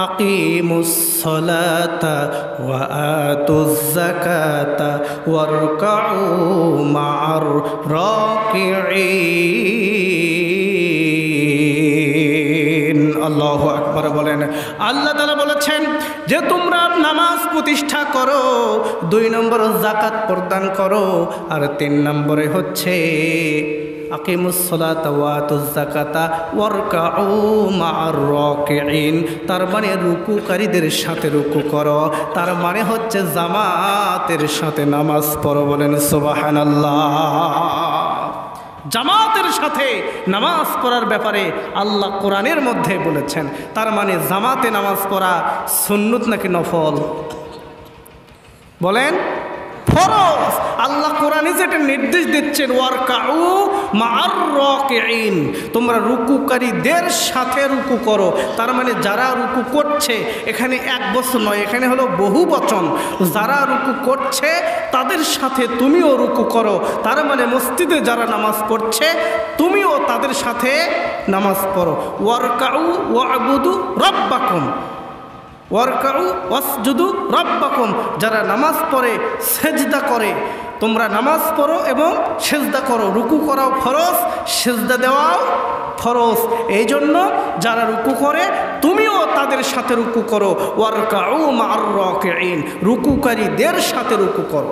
আকিমুস সালাতা ওয়া আতুজ যাকাতা ওয়ারকাউ মা'আর রাকিঈন। আল্লাহু আকবার বলেন। আল্লাহ তাআলা বলেছেন যে তোমরা নামাজ প্রতিষ্ঠা করো, 2 নম্বর যাকাত প্রদান করো, আর 3 নম্বরে হচ্ছে আকিমুস সালাতা ওয়া আতুজ যাকাতা ওয়ারকাউ মা'আর রাকিঈন। তার মানে রুকুকারীদের সাথে রুকু করো, তার মানে হচ্ছে জামাতের সাথে নামাজ পড়ো। বলেন সুবহানাল্লাহ। জামাতের সাথে নামাজ পড়ার ব্যাপারে আল্লাহ কোরআনের মধ্যে বলেছেন। তার মানে জামাতে নামাজ পড়া সুন্নত নাকি নফল? বলেন ফরজ। আল্লাহ কোরআনে যেটা নির্দেশ দিচ্ছেন ওয়ারকাউ মা'আর রাকিঈন, তোমরা রুকুকারীদের সাথে রুকু করো। তার মানে যারা রুকু করছে, এখানে এক বচন নয়, এখানে হলো বহু বচন। যারা রুকু করছে তাদের সাথে তুমিও রুকু করো। তার মানে মসজিদে যারা নামাজ পড়ছে তুমিও তাদের সাথে নামাজ পড়ো। ওয়ারকাউ ওয়া'বুদু রাব্বাকুম, ওয়ারকাউ ওয়াসজুদু রাব্বাকুম, যারা নামাজ পড়ে সেজদা করে, তোমরা নামাজ পড়ো এবং সেজদা করো। রুকু করাও ফরজ, সেজদা দেওয়াও ফরজ। এই জন্য যারা রুকু করে তুমিও তাদের সাথে রুকু করো। ওয়ারকাউ মা'আর রাকিঈন, রুকুকারীদের সাথে রুকু করো।